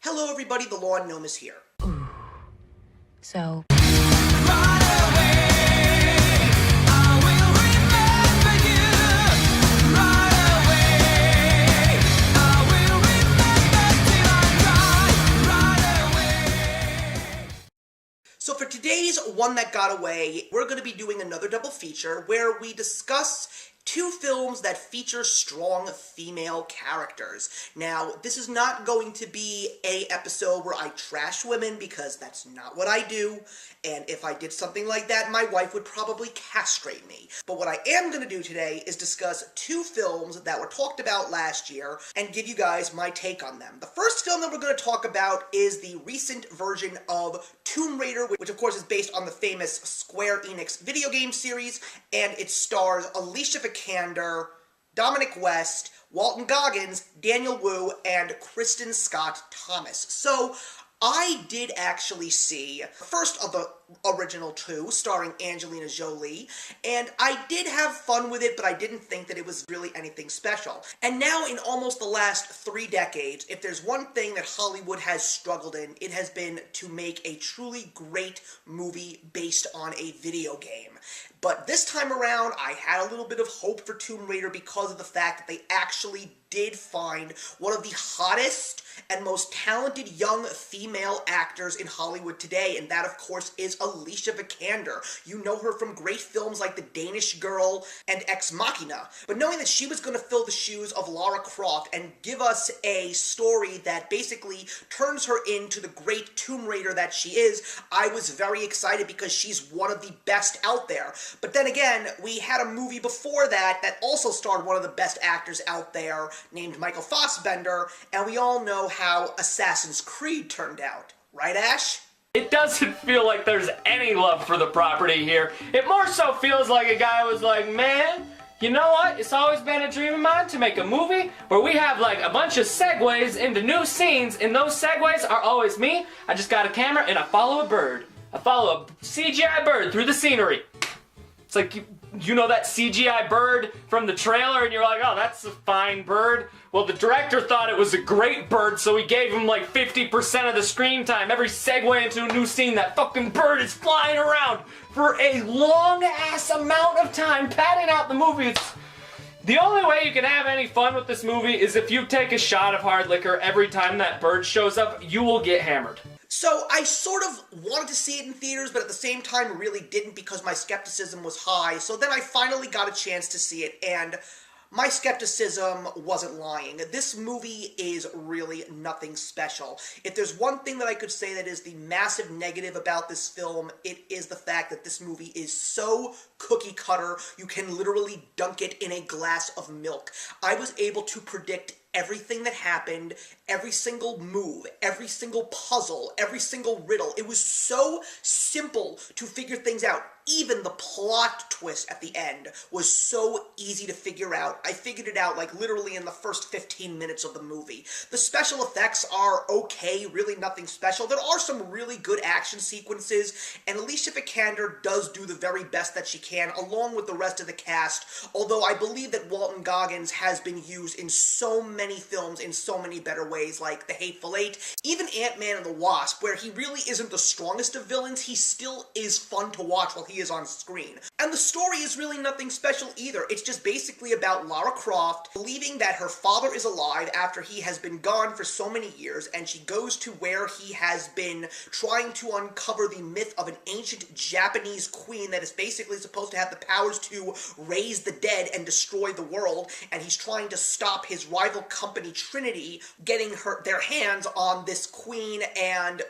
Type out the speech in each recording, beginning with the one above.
Hello everybody, the Lawn Gnome is here. So... So for today's One That Got Away, we're going to be doing another double feature where we discuss two films that feature strong female characters. Now, this is not going to be an episode where I trash women because that's not what I do, and if I did something like that, my wife would probably castrate me. But what I am going to do today is discuss two films that were talked about last year and give you guys my take on them. The first film that we're going to talk about is the recent version of Tomb Raider, which of course is based on the famous Square Enix video game series, and it stars Alicia Vikander, Dominic West, Walton Goggins, Daniel Wu, and Kristen Scott Thomas. So, I did actually see the first of the original two, starring Angelina Jolie, and I did have fun with it, but I didn't think that it was really anything special. And now, in almost the last 3 decades, if there's one thing that Hollywood has struggled in, it has been to make a truly great movie based on a video game. But this time around, I had a little bit of hope for Tomb Raider because of the fact that they actually did find one of the hottest and most talented young female actors in Hollywood today, and that, of course, is Alicia Vikander. You know her from great films like The Danish Girl and Ex Machina, but knowing that she was going to fill the shoes of Lara Croft and give us a story that basically turns her into the great Tomb Raider that she is, I was very excited because she's one of the best out there. But then again, we had a movie before that that also starred one of the best actors out there named Michael Fassbender, and we all know how Assassin's Creed turned out. Right, Ash? It doesn't feel like there's any love for the property here. It more so feels like a guy was like, man, you know what? It's always been a dream of mine to make a movie where we have like a bunch of segues into new scenes, and those segues are always me. I just got a camera and I follow a bird. I follow a CGI bird through the scenery. It's like, you know that CGI bird from the trailer, and you're like, oh, that's a fine bird. Well, the director thought it was a great bird, so he gave him like 50% of the screen time. Every segue into a new scene, that fucking bird is flying around for a long-ass amount of time, padding out the movie. The only way you can have any fun with this movie is if you take a shot of hard liquor every time that bird shows up, you will get hammered. So, I sort of wanted to see it in theaters, but at the same time really didn't because my skepticism was high. So then I finally got a chance to see it, and my skepticism wasn't lying. This movie is really nothing special. If there's one thing that I could say that is the massive negative about this film, it is the fact that this movie is so cookie cutter, you can literally dunk it in a glass of milk. I was able to predict everything that happened, every single move, every single puzzle, every single riddle. It was so simple to figure things out. Even the plot twist at the end was so easy to figure out. I figured it out like literally in the first 15 minutes of the movie. The special effects are okay, really nothing special. There are some really good action sequences, and Alicia Vikander does do the very best that she can, along with the rest of the cast, although I believe that Walton Goggins has been used in so many films in so many better ways, like The Hateful Eight, even Ant-Man and the Wasp, where he really isn't the strongest of villains, he still is fun to watch while he is on screen. And the story is really nothing special either. It's just basically about Lara Croft believing that her father is alive after he has been gone for so many years, and she goes to where he has been trying to uncover the myth of an ancient Japanese queen that is basically supposed to have the powers to raise the dead and destroy the world, and he's trying to stop his rival company Trinity getting their hands on this queen and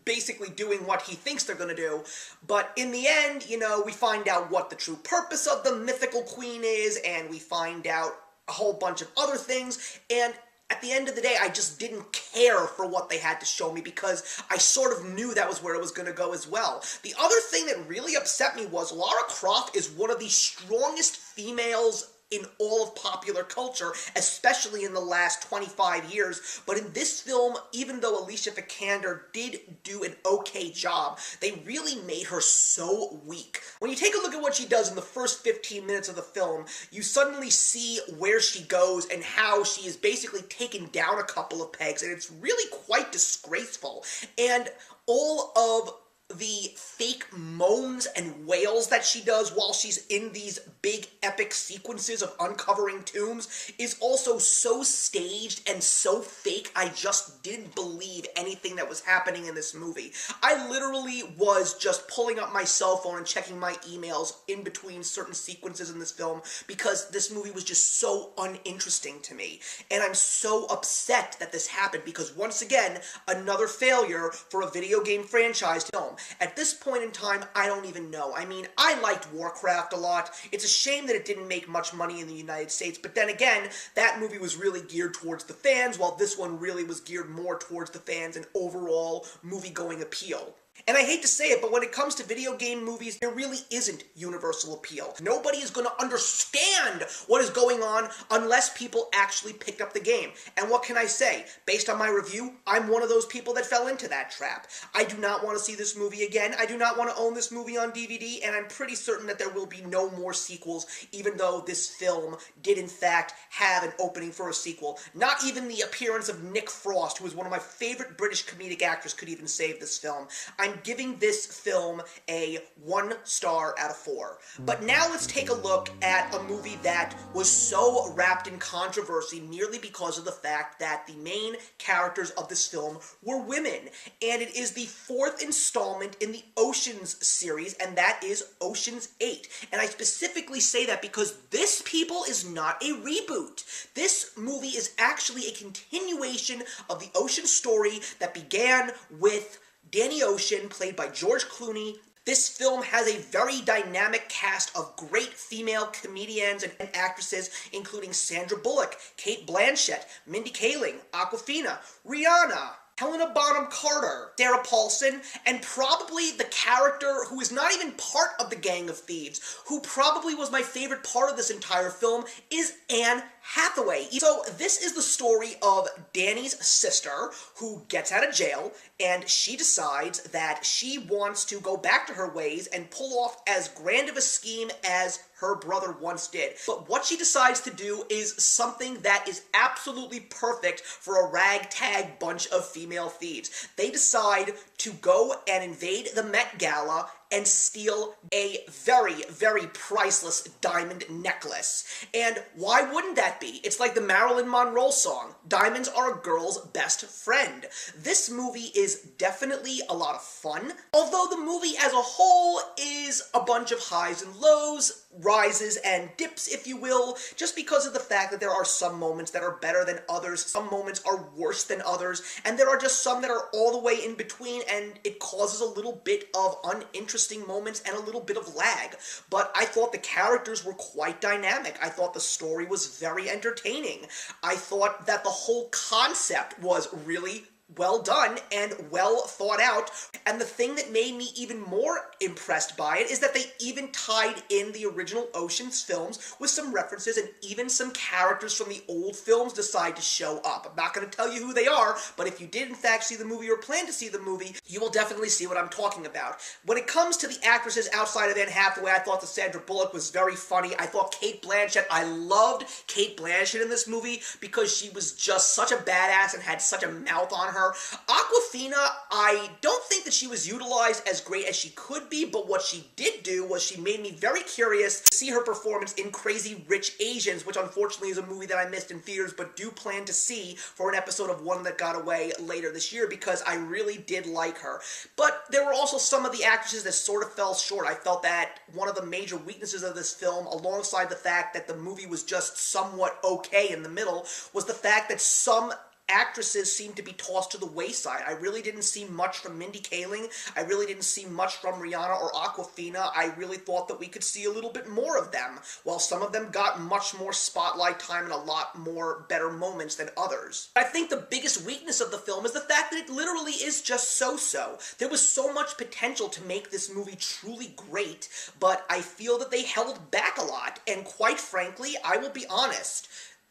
basically doing what he thinks they're gonna do. But in the end, you know, we find out what the true purpose of the mythical queen is, and we find out a whole bunch of other things, and at the end of the day, I just didn't care for what they had to show me because I sort of knew that was where it was going to go as well. The other thing that really upset me was Lara Croft is one of the strongest females in all of popular culture, especially in the last 25 years. But in this film, even though Alicia Vikander did do an okay job, they really made her so weak. When you take a look at what she does in the first 15 minutes of the film, you suddenly see where she goes and how she is basically taken down a couple of pegs, and it's really quite disgraceful. And all of the fake moans and wails that she does while she's in these big epic sequences of uncovering tombs is also so staged and so fake, I just didn't believe anything that was happening in this movie. I literally was just pulling up my cell phone and checking my emails in between certain sequences in this film because this movie was just so uninteresting to me. And I'm so upset that this happened because, once again, another failure for a video game franchise film. At this point in time, I don't even know. I mean, I liked Warcraft a lot. It's a shame that it didn't make much money in the United States, but then again, that movie was really geared towards the fans, while this one really was geared more towards the fans and overall movie-going appeal. And I hate to say it, but when it comes to video game movies, there really isn't universal appeal. Nobody is going to understand what is going on unless people actually pick up the game. And what can I say? Based on my review, I'm one of those people that fell into that trap. I do not want to see this movie again. I do not want to own this movie on DVD, and I'm pretty certain that there will be no more sequels, even though this film did in fact have an opening for a sequel. Not even the appearance of Nick Frost, who is one of my favorite British comedic actors, could even save this film. I'm giving this film a 1 star out of 4. But now let's take a look at a movie that was so wrapped in controversy merely because of the fact that the main characters of this film were women. And it is the 4th installment in the Oceans series, and that is Oceans 8. And I specifically say that because this, people, is not a reboot. This movie is actually a continuation of the Ocean story that began with Danny Ocean, played by George Clooney. This film has a very dynamic cast of great female comedians and actresses, including Sandra Bullock, Cate Blanchett, Mindy Kaling, Awkwafina, Rihanna, Helena Bonham Carter, Sarah Paulson, and probably the character who is not even part of the Gang of Thieves, who probably was my favorite part of this entire film, is Anne Hathaway. So this is the story of Danny's sister, who gets out of jail, and she decides that she wants to go back to her ways and pull off as grand of a scheme as her brother once did. But what she decides to do is something that is absolutely perfect for a ragtag bunch of female thieves. They decide to go and invade the Met Gala and steal a very, very priceless diamond necklace. And why wouldn't that be? It's like the Marilyn Monroe song, "Diamonds are a girl's best friend." This movie is definitely a lot of fun, although the movie as a whole is a bunch of highs and lows, rises and dips, if you will, just because of the fact that there are some moments that are better than others, some moments are worse than others, and there are just some that are all the way in between, and it causes a little bit of uninteresting moments and a little bit of lag. But I thought the characters were quite dynamic. I thought the story was very entertaining. I thought that the whole concept was really well done and well thought out, and the thing that made me even more impressed by it is that they even tied in the original Oceans films with some references, and even some characters from the old films decide to show up. I'm not going to tell you who they are, but if you did in fact see the movie or plan to see the movie, you will definitely see what I'm talking about. When it comes to the actresses outside of Anne Hathaway, I thought that Sandra Bullock was very funny. I thought Cate Blanchett, I loved Cate Blanchett in this movie because she was just such a badass and had such a mouth on her. Awkwafina, I don't think that she was utilized as great as she could be, but what she did do was she made me very curious to see her performance in Crazy Rich Asians, which unfortunately is a movie that I missed in theaters, but do plan to see for an episode of One That Got Away later this year, because I really did like her. But there were also some of the actresses that sort of fell short. I felt that one of the major weaknesses of this film, alongside the fact that the movie was just somewhat okay in the middle, was the fact that some actresses seem to be tossed to the wayside. I really didn't see much from Mindy Kaling. I really didn't see much from Rihanna or Awkwafina. I really thought that we could see a little bit more of them, while some of them got much more spotlight time and a lot more better moments than others. I think the biggest weakness of the film is the fact that it literally is just so-so. There was so much potential to make this movie truly great, but I feel that they held back a lot, and quite frankly, I will be honest,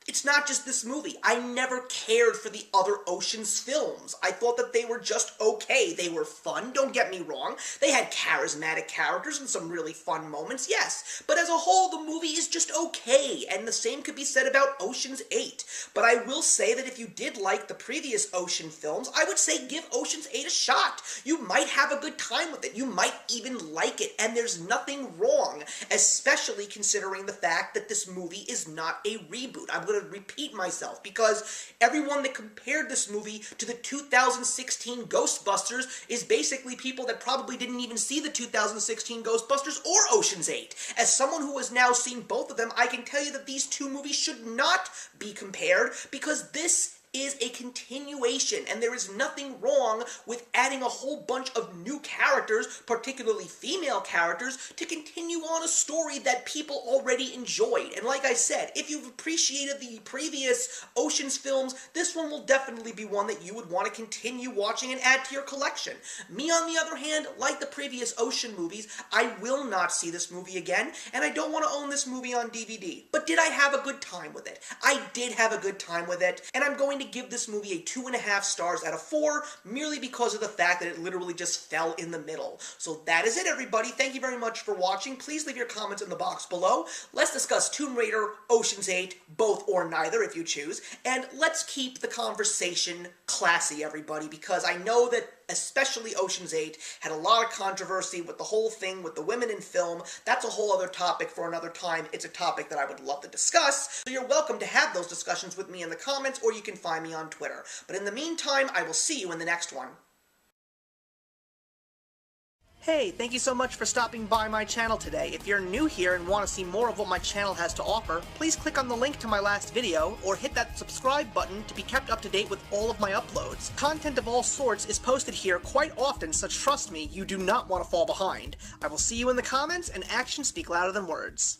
it's not just this movie. I never cared for the other Ocean's films. I thought that they were just okay. They were fun, don't get me wrong. They had charismatic characters and some really fun moments, yes. But as a whole, the movie is just okay, and the same could be said about Ocean's 8. But I will say that if you did like the previous Ocean films, I would say give Ocean's 8 a shot. You might have a good time with it. You might even like it, and there's nothing wrong, especially considering the fact that this movie is not a reboot. I'm going to repeat myself, because everyone that compared this movie to the 2016 Ghostbusters is basically people that probably didn't even see the 2016 Ghostbusters or Ocean's 8. As someone who has now seen both of them, I can tell you that these two movies should not be compared, because this is a continuation, and there is nothing wrong with adding a whole bunch of new characters, particularly female characters, to continue on a story that people already enjoyed. And like I said, if you've appreciated the previous Ocean's films, this one will definitely be one that you would want to continue watching and add to your collection. Me, on the other hand, like the previous Ocean movies, I will not see this movie again, and I don't want to own this movie on DVD. But did I have a good time with it? I did have a good time with it, and I'm going to give this movie a 2.5 stars out of 4, merely because of the fact that it literally just fell in the middle. So that is it, everybody. Thank you very much for watching. Please leave your comments in the box below. Let's discuss Tomb Raider, Ocean's 8, both or neither if you choose, and let's keep the conversation classy, everybody, because I know that especially Ocean's 8 had a lot of controversy with the whole thing with the women in film. That's a whole other topic for another time. It's a topic that I would love to discuss, so you're welcome to have those discussions with me in the comments, or you can find me on Twitter. But in the meantime, I will see you in the next one. Hey, thank you so much for stopping by my channel today. If you're new here and want to see more of what my channel has to offer, please click on the link to my last video, or hit that subscribe button to be kept up to date with all of my uploads. Content of all sorts is posted here quite often, so trust me, you do not want to fall behind. I will see you in the comments, and actions speak louder than words.